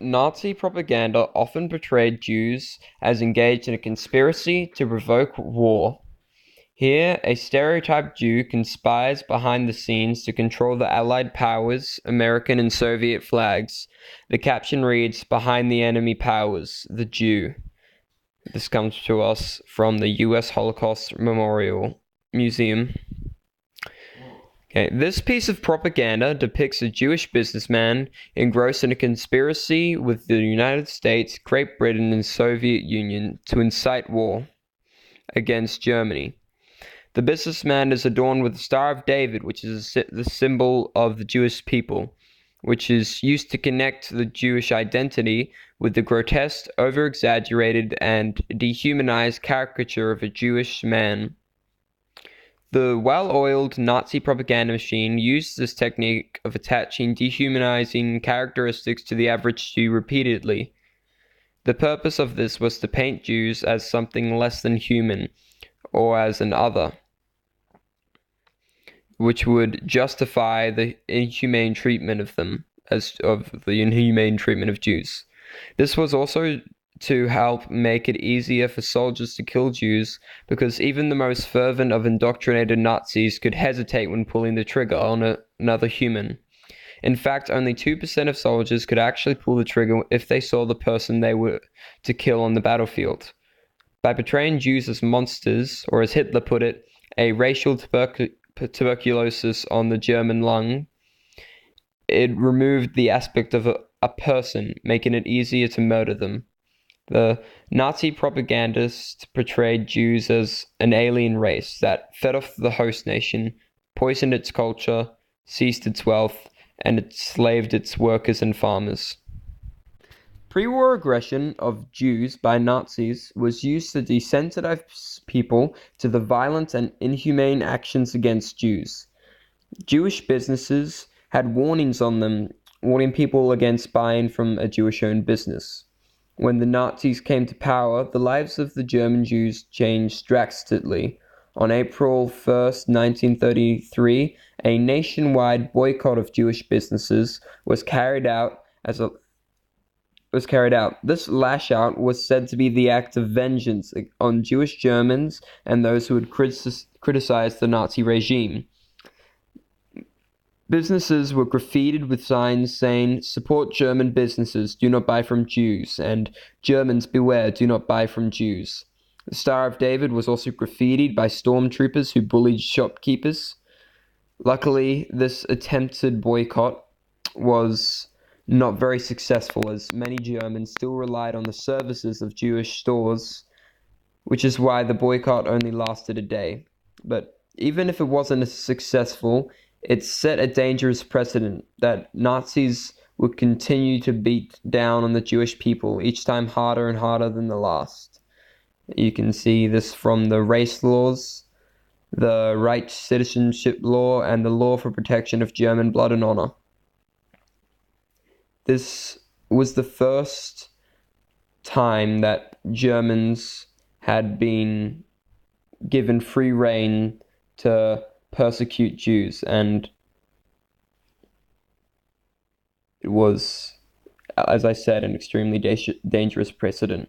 Nazi propaganda often portrayed Jews as engaged in a conspiracy to provoke war. Here, a stereotyped Jew conspires behind the scenes to control the Allied powers, American and Soviet flags. The caption reads, "Behind the enemy powers, the Jew." This comes to us from the U.S. Holocaust Memorial Museum. Okay, this piece of propaganda depicts a Jewish businessman engrossed in a conspiracy with the United States, Great Britain, and Soviet Union to incite war against Germany. The businessman is adorned with the Star of David, which is the symbol of the Jewish people, which is used to connect the Jewish identity with the grotesque, over-exaggerated, and dehumanized caricature of a Jewish man. The well-oiled Nazi propaganda machine used this technique of attaching dehumanizing characteristics to the average Jew repeatedly. The purpose of this was to paint Jews as something less than human, or as an other, which would justify the inhumane treatment of them, of the inhumane treatment of Jews. This was also to help make it easier for soldiers to kill Jews, because even the most fervent of indoctrinated Nazis could hesitate when pulling the trigger on another human. In fact, only 2% of soldiers could actually pull the trigger if they saw the person they were to kill on the battlefield. By portraying Jews as monsters, or as Hitler put it, a racial tuberculosis on the German lung, it removed the aspect of a person, making it easier to murder them. The Nazi propagandists portrayed Jews as an alien race that fed off the host nation, poisoned its culture, seized its wealth, and enslaved its workers and farmers. Pre-war aggression of Jews by Nazis was used to desensitize people to the violent and inhumane actions against Jews. Jewish businesses had warnings on them, warning people against buying from a Jewish-owned business. When the Nazis came to power, the lives of the German Jews changed drastically. On April 1st, 1933, a nationwide boycott of Jewish businesses was carried out. This lash-out was said to be the act of vengeance on Jewish Germans and those who had criticized the Nazi regime. Businesses were graffitied with signs saying, "Support German businesses, do not buy from Jews," and "Germans beware, do not buy from Jews." The Star of David was also graffitied by stormtroopers who bullied shopkeepers. Luckily, this attempted boycott was not very successful, as many Germans still relied on the services of Jewish stores, which is why the boycott only lasted a day. But even if it wasn't as successful, it set a dangerous precedent that Nazis would continue to beat down on the Jewish people, each time harder and harder than the last. You can see this from the race laws, the right citizenship law, and the law for protection of German blood and honor. This was the first time that Germans had been given free rein to persecute Jews, and it was, as I said, an extremely dangerous precedent.